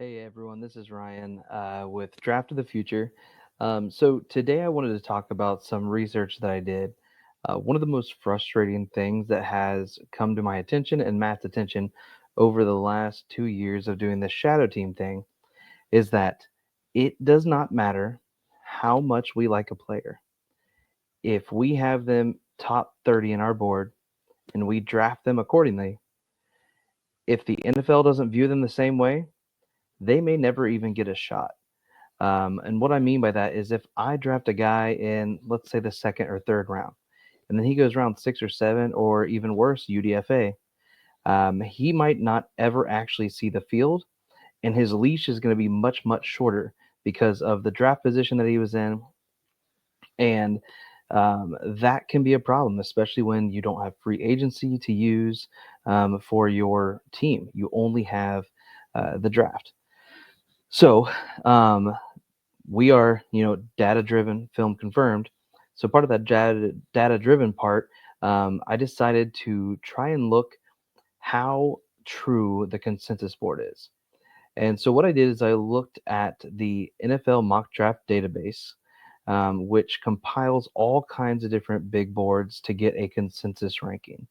Hey everyone, this is Ryan with Draft of the Future. So today I wanted to talk about some research that I did. One of the most frustrating things that has come to my attention and Matt's attention over the last 2 years of doing the shadow team thing is that it does not matter how much we like a player. If we have them top 30 in our board and we draft them accordingly, if the NFL doesn't view them the same way, they may never even get a shot. And what I mean by that is if I draft a guy in, let's say, the second or third round, and then he goes round 6 or 7, or even worse, UDFA, he might not ever actually see the field, and his leash is going to be much, much shorter because of the draft position that he was in. And that can be a problem, especially when you don't have free agency to use for your team. You only have the draft. So, we are, data driven, film confirmed. So part of that data driven part, I decided to try and look how true the consensus board is. And so what I did is I looked at the NFL mock draft database, which compiles all kinds of different big boards to get a consensus ranking.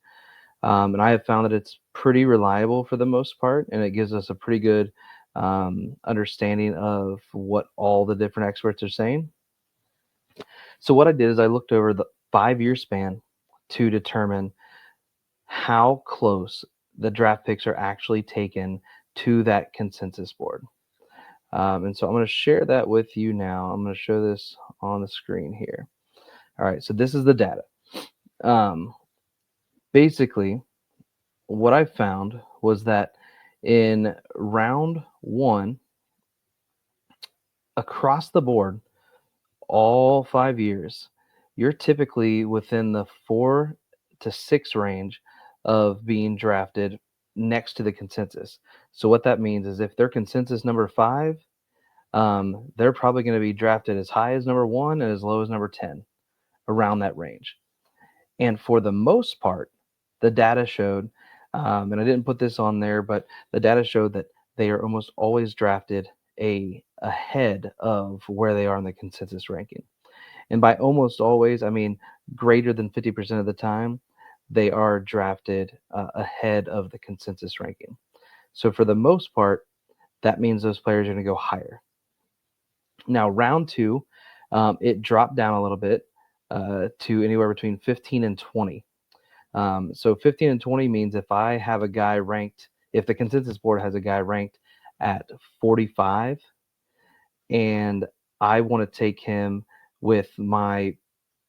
And I have found that it's pretty reliable for the most part, and it gives us a pretty good understanding of what all the different experts are saying. So what I did is I looked over the 5 year span to determine how close the draft picks are actually taken to that consensus board. And so I'm going to share that with you now. I'm going to show this on the screen here. All right, so this is the data. Um, Basically, what I found was that in round one, across the board, all 5 years, you're typically within the 4 to 6 range of being drafted next to the consensus. So what that means is if they're consensus number five, they're probably going to be drafted as high as number one and as low as number 10, around that range. And for the most part, the data showed, and I didn't put this on there, but the data showed that they are almost always drafted ahead of where they are in the consensus ranking. And by almost always, I mean greater than 50% of the time, they are drafted ahead of the consensus ranking. So for the most part, that means those players are going to go higher. Now, round two, it dropped down a little bit to anywhere between 15 and 20. So 15 and 20 means if I have a guy ranked, if the consensus board has a guy ranked at 45, and I want to take him with my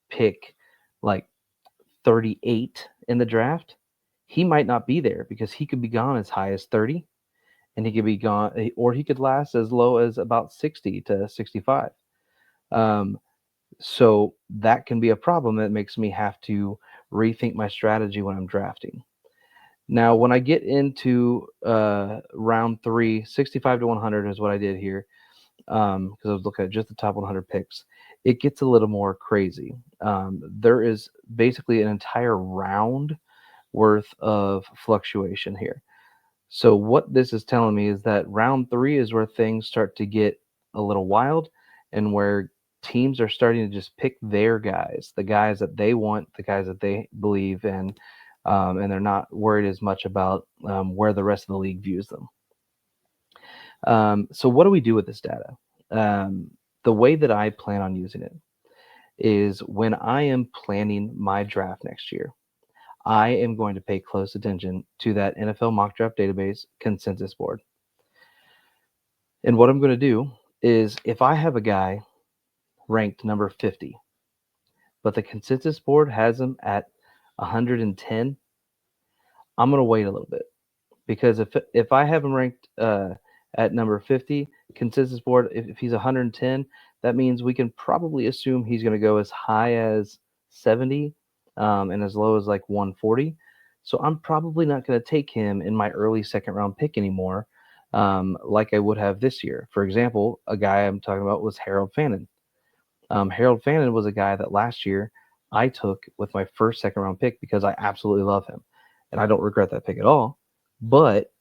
pick like 38 in the draft, he might not be there because he could be gone as high as 30, and he could be gone, or he could last as low as about 60 to 65. Um, so that can be a problem that makes me have to rethink my strategy when I'm drafting. Now, when I get into round three, 65 to 100 is what I did here because I was looking at just the top 100 picks. It gets a little more crazy. There is basically an entire round worth of fluctuation here. So, what this is telling me is that round three is where things start to get a little wild and where teams are starting to just pick their guys, the guys that they want, the guys that they believe in, and they're not worried as much about where the rest of the league views them. So, what do we do with this data? The way that I plan on using it is when I am planning my draft next year, I am going to pay close attention to that NFL mock draft database consensus board. And what I'm going to do is if I have a guy ranked number 50, but the consensus board has him at 110, I'm going to wait a little bit because if I have him ranked at number 50 consensus board, if he's 110, that means we can probably assume he's going to go as high as 70 and as low as like 140. So I'm probably not going to take him in my early second round pick anymore, like I would have this year. For example, a guy I'm talking about was Harold Fannin. Harold Fannin was a guy that last year I took with my first second round pick because I absolutely love him. And I don't regret that pick at all. But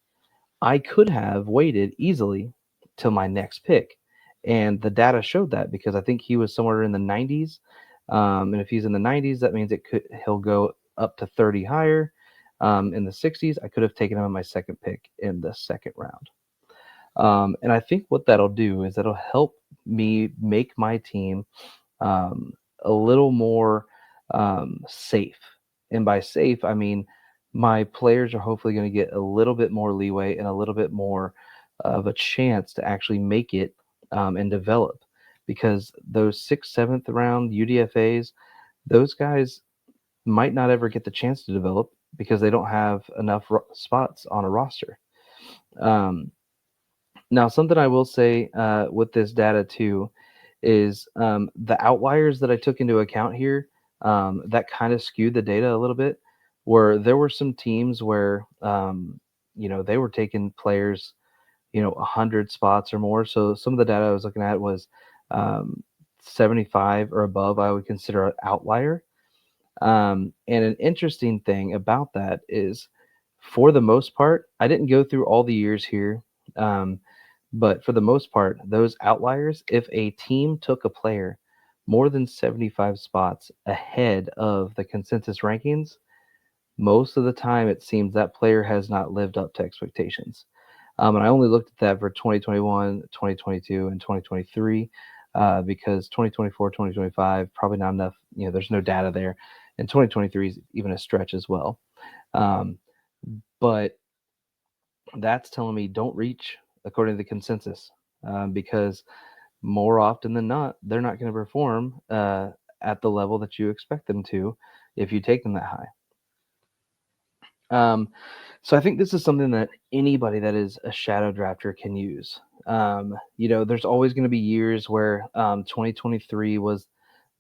I could have waited easily till my next pick. And the data showed that because I think he was somewhere in the 90s. And if he's in the 90s, that means he'll go up to 30 higher. In the 60s, I could have taken him in my second pick in the second round. And I think what that'll do is that'll help me make my team a little more safe. And by safe, I mean my players are hopefully going to get a little bit more leeway and a little bit more of a chance to actually make it and develop. Because those sixth, seventh round UDFAs, those guys might not ever get the chance to develop because they don't have enough spots on a roster. Um, Now, something I will say with this data too is the outliers that I took into account here that kind of skewed the data a little bit. Where there were some teams where they were taking players 100 spots or more. So some of the data I was looking at was um, 75 or above. I would consider an outlier. And an interesting thing about that is, for the most part, I didn't go through all the years here. Um, but for the most part, those outliers, if a team took a player more than 75 spots ahead of the consensus rankings, most of the time it seems that player has not lived up to expectations. And I only looked at that for 2021, 2022, and 2023 because 2024, 2025, probably not enough. There's no data there. And 2023 is even a stretch as well. Um, but that's telling me don't reach according to the consensus because more often than not, they're not going to perform at the level that you expect them to if you take them that high. Um, so I think this is something that anybody that is a shadow drafter can use. There's always going to be years where 2023 was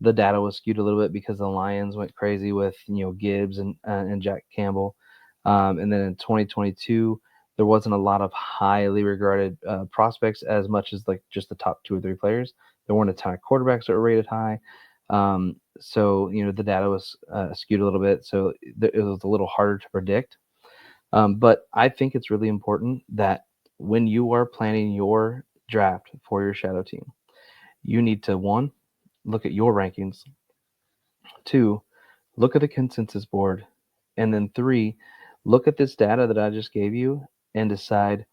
the data was skewed a little bit because the Lions went crazy with Gibbs and Jack Campbell, and then in 2022 there wasn't a lot of highly regarded prospects as much as like just the top two or three players. There weren't a ton of quarterbacks that were rated high. So the data was skewed a little bit, so it was a little harder to predict. But I think it's really important that when you are planning your draft for your shadow team, you need to, one, look at your rankings, two, look at the consensus board, and then three, look at this data that I just gave you and decide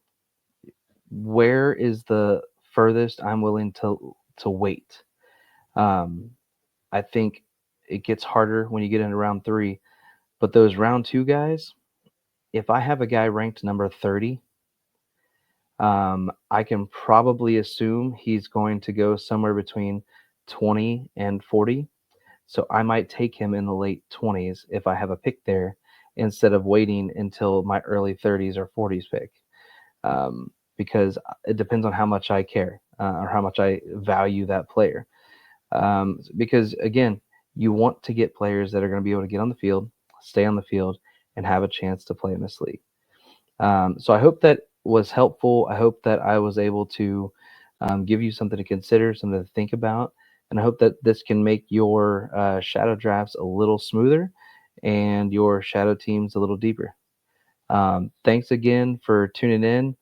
where is the furthest I'm willing to wait. Um, I think it gets harder when you get into round three, but those round two guys, if I have a guy ranked number 30, I can probably assume he's going to go somewhere between 20 and 40. So I might take him in the late 20s if I have a pick there instead of waiting until my early 30s or 40s pick. Because it depends on how much I care or how much I value that player. Because again, you want to get players that are going to be able to get on the field, stay on the field, and have a chance to play in this league. So I hope that was helpful. I hope that I was able to give you something to consider, something to think about, and I hope that this can make your shadow drafts a little smoother and your shadow teams a little deeper. Thanks again for tuning in.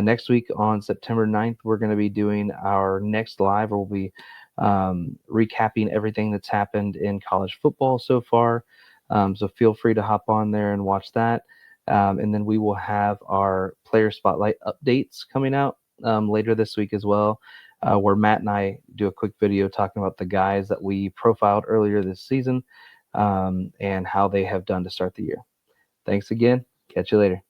Next week on September 9th, we're going to be doing our next live. We'll be recapping everything that's happened in college football so far. So feel free to hop on there and watch that. And then we will have our player spotlight updates coming out later this week as well, where Matt and I do a quick video talking about the guys that we profiled earlier this season and how they have done to start the year. Thanks again. Catch you later.